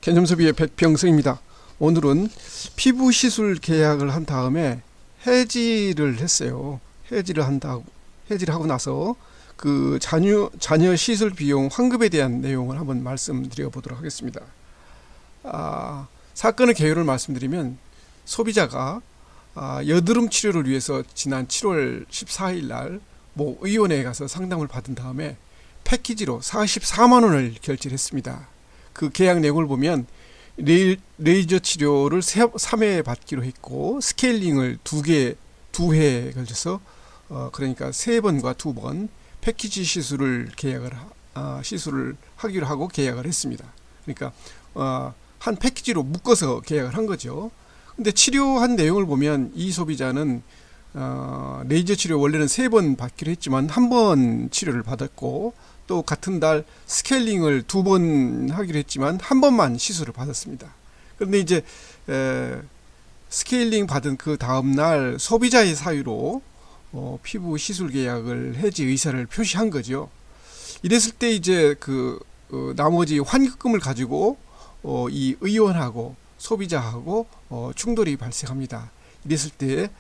개념소비의 백병성입니다. 오늘은 피부 시술 계약을 한 다음에 해지를 했어요. 해지를 하고 나서 그 자녀 시술 비용 환급에 대한 내용을 한번 말씀드려 보도록 하겠습니다. 사건의 개요를 말씀드리면 소비자가 여드름 치료를 위해서 지난 7월 14일 날 모 의원회에 가서 상담을 받은 다음에 패키지로 44만 원을 결제를 했습니다. 그 계약 내용을 보면 레이저 치료를 3회 받기로 했고 스케일링을 2회 걸쳐서 그러니까 3번과 2번 패키지 시술을 시술을 하기로 하고 계약을 했습니다. 그러니까 한 패키지로 묶어서 계약을 한 거죠. 근데 치료한 내용을 보면 이 소비자는 레이저 치료 원래는 3번 받기로 했지만 1번 치료를 받았고 또 같은 달 스케일링을 2번 하기로 했지만 1번만 시술을 받았습니다. 그런데 이제 스케일링 받은 그 다음날 소비자의 사유로 피부 시술 계약을 해지 의사를 표시한 거죠. 이랬을 때 이제 나머지 환급금을 가지고 이 의원하고 소비자하고 충돌이 발생합니다. 이랬을 때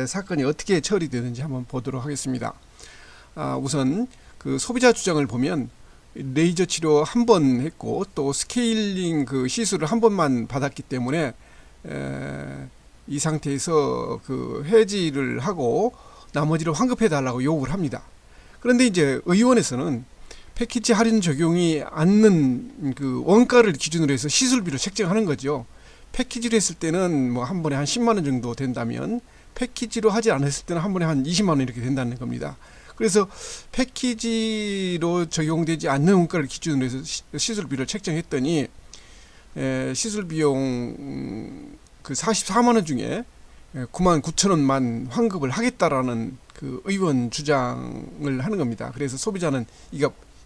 사건이 어떻게 처리되는지 한번 보도록 하겠습니다. 우선 그 소비자 주장을 보면 레이저 치료 1번 했고 또 스케일링 그 시술을 1번만 받았기 때문에 이 상태에서 그 해지를 하고 나머지를 환급해 달라고 요구를 합니다. 그런데 이제 의원에서는 패키지 할인 적용이 않는 그 원가를 기준으로 해서 시술비를 책정하는 거죠. 패키지로 했을 때는 뭐 한 번에 한 10만 원 정도 된다면 패키지로 하지 않았을 때는 한 번에 한 20만 원 이렇게 된다는 겁니다. 그래서 패키지로 적용되지 않는 원가를 기준으로 해서 시술비를 책정했더니 시술 비용 그 44만 원 중에 9만 9천 원만 환급을 하겠다라는 그 의원 주장을 하는 겁니다. 그래서 소비자는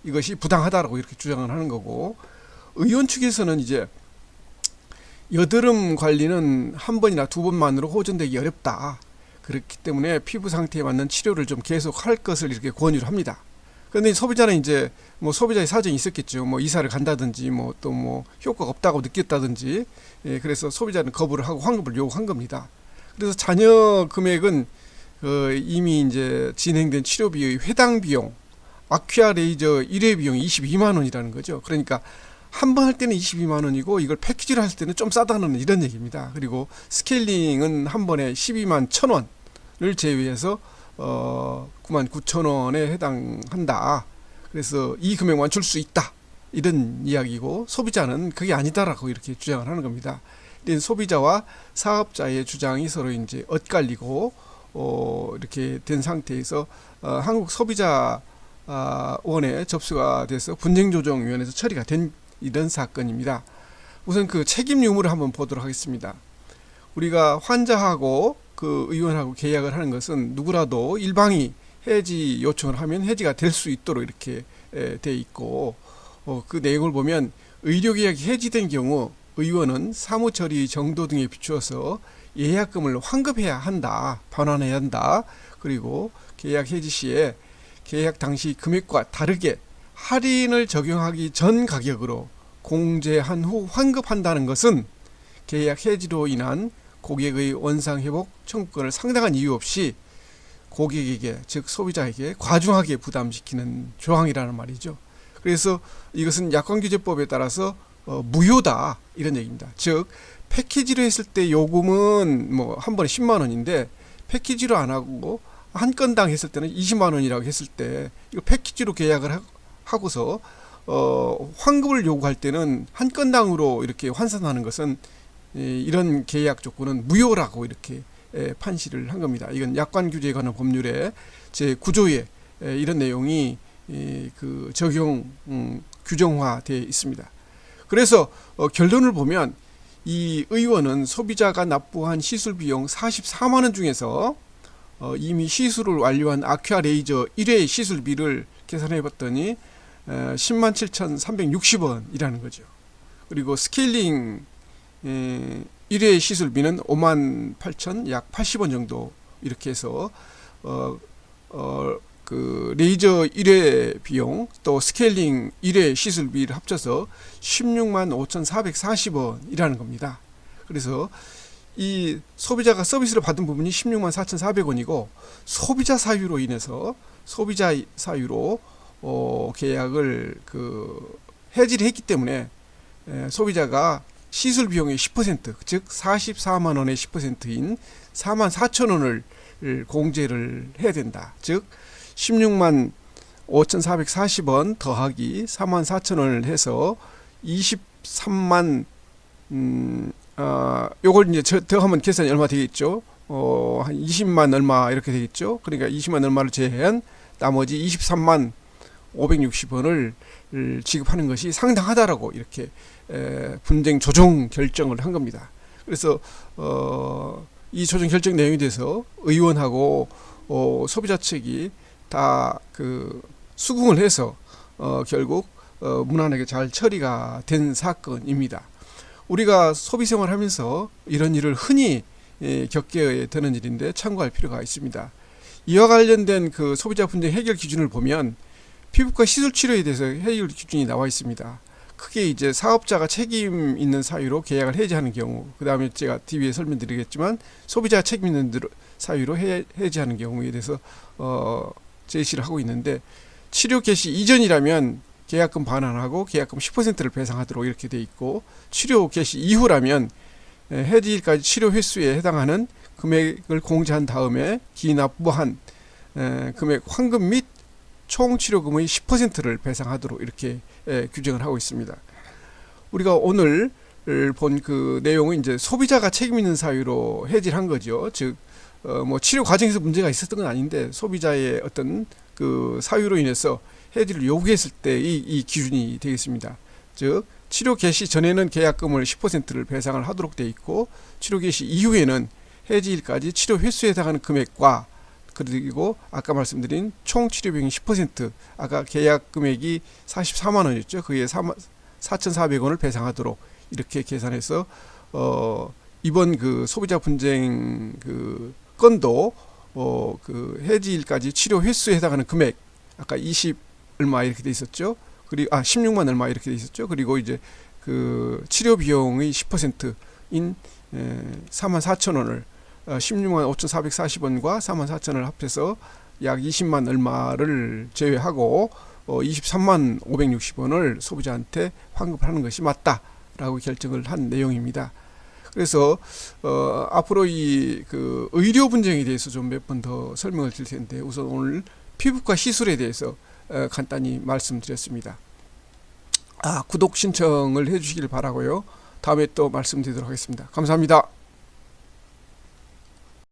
이것이 부당하다라고 이렇게 주장을 하는 거고, 의원 측에서는 이제 여드름 관리는 1번이나 2번만으로 호전되기 어렵다. 그렇기 때문에 피부 상태에 맞는 치료를 좀 계속 할 것을 이렇게 권유를 합니다. 그런데 소비자는 이제 뭐 소비자의 사정이 있었겠죠. 뭐 이사를 간다든지 뭐 또 뭐 효과가 없다고 느꼈다든지, 그래서 소비자는 거부를 하고 환급을 요구한 겁니다. 그래서 잔여 금액은 이미 이제 진행된 치료비의 회당 비용, 아퀴아 레이저 1회 비용이 22만 원이라는 거죠. 그러니까 한 번 할 때는 22만 원이고 이걸 패키지로 할 때는 좀 싸다는 이런 얘기입니다. 그리고 스케일링은 한 번에 12만 1천 원을 제외해서 9만 9천 원에 해당한다. 그래서 이 금액만 줄 수 있다. 이런 이야기고, 소비자는 그게 아니다라고 이렇게 주장을 하는 겁니다. 소비자와 사업자의 주장이 서로 이제 엇갈리고 이렇게 된 상태에서 한국 소비자 원에 접수가 돼서 분쟁조정위원회에서 처리가 된 이런 사건입니다. 우선 그 책임 유무를 한번 보도록 하겠습니다. 우리가 환자하고 그 의원하고 계약을 하는 것은 누구라도 일방이 해지 요청을 하면 해지가 될 수 있도록 이렇게 돼 있고, 그 내용을 보면 의료계약이 해지된 경우 의원은 사무처리 정도 등에 비추어서 예약금을 환급해야 한다, 반환해야 한다. 그리고 계약 해지 시에 계약 당시 금액과 다르게 할인을 적용하기 전 가격으로 공제한 후 환급한다는 것은 계약 해지로 인한 고객의 원상회복 청구권을 상당한 이유 없이 고객에게, 즉 소비자에게 과중하게 부담시키는 조항이라는 말이죠. 그래서 이것은 약관규제법에 따라서 무효다, 이런 얘기입니다. 즉 패키지로 했을 때 요금은 뭐 한 번에 10만 원인데 패키지로 안 하고 한 건당 했을 때는 20만 원이라고 했을 때, 이거 패키지로 계약을 하고서 환급을 요구할 때는 한 건당으로 이렇게 환산하는 것은 이런 계약 조건은 무효라고 이렇게 판시를 한 겁니다. 이건 약관규제에 관한 법률의 제9조에 이런 내용이 그 적용 규정화되어 있습니다. 그래서 결론을 보면 이 의원은 소비자가 납부한 시술 비용 44만 원 중에서 이미 시술을 완료한 아퀴아 레이저 1회 시술비를 계산해 봤더니 10만 7,360원이라는 거죠. 그리고 스케일링 1회 시술비는 5만 8천 약 80원 정도 이렇게 해서 그 레이저 1회 비용 또 스케일링 1회 시술비를 합쳐서 16만 5,440원이라는 겁니다. 그래서 이 소비자가 서비스를 받은 부분이 16만 4,400원이고 소비자 사유로 인해서 소비자 사유로 계약을 그 해지를 했기 때문에 소비자가 시술 비용의 10%, 즉 44만 원의 10%인 4만 4천 원을 공제를 해야 된다. 즉 16만 5,440원 더하기 4만 4천 원을 해서 23만 요걸 이제 더하면 계산이 얼마 되겠죠? 한 20만 얼마 이렇게 되겠죠? 그러니까 20만 얼마를 제외한 나머지 23만 560원을 지급하는 것이 상당하다라고 이렇게 분쟁 조정 결정을 한 겁니다. 그래서 이 조정 결정 내용에 대해서 의원하고 소비자 측이 다 그 수긍을 해서 결국 무난하게 잘 처리가 된 사건입니다. 우리가 소비 생활하면서 이런 일을 흔히 겪게 되는 일인데 참고할 필요가 있습니다. 이와 관련된 그 소비자 분쟁 해결 기준을 보면 피부과 시술 치료에 대해서 해결 기준이 나와 있습니다. 크게 이제 사업자가 책임 있는 사유로 계약을 해지하는 경우, 그 다음에 제가 뒤에 설명드리겠지만 소비자가 책임 있는 사유로 해지하는 경우에 대해서 제시를 하고 있는데, 치료 개시 이전이라면 계약금 반환하고 계약금 10%를 배상하도록 이렇게 돼 있고, 치료 개시 이후라면 해지일까지 치료 횟수에 해당하는 금액을 공제한 다음에 기납부한 금액 환급 및 총 치료금의 10%를 배상하도록 이렇게 규정을 하고 있습니다. 우리가 오늘 본 그 내용은 이제 소비자가 책임 있는 사유로 해지를 한 거죠. 즉 뭐 치료 과정에서 문제가 있었던 건 아닌데 소비자의 어떤 그 사유로 인해서 해지를 요구했을 때의 이 기준이 되겠습니다. 즉 치료 개시 전에는 계약금을 10%를 배상을 하도록 되어 있고, 치료 개시 이후에는 해지일까지 치료 횟수에 해당하는 금액과 그리고 아까 말씀드린 총 치료 비용 10%, 아까 계약 금액이 44만 원이었죠. 그에 4,400원을 배상하도록 이렇게 계산해서 이번 그 소비자 분쟁 그 건도 그 해지일까지 치료 횟수에 해당하는 금액, 아까 20 얼마 이렇게 돼 있었죠. 그리고 16만 얼마 이렇게 돼 있었죠. 그리고 이제 그 치료 비용의 10%인 4만 4천 원을 16만 5,440원과 4만 4천을 합해서 약 20만 얼마를 제외하고 23만 560원을 소비자한테 환급하는 것이 맞다라고 결정을 한 내용입니다. 그래서 앞으로 이 그 의료 분쟁에 대해서 좀 몇 번 더 설명을 드릴 텐데, 우선 오늘 피부과 시술에 대해서 간단히 말씀드렸습니다. 구독 신청을 해주시길 바라고요. 다음에 또 말씀드리도록 하겠습니다. 감사합니다.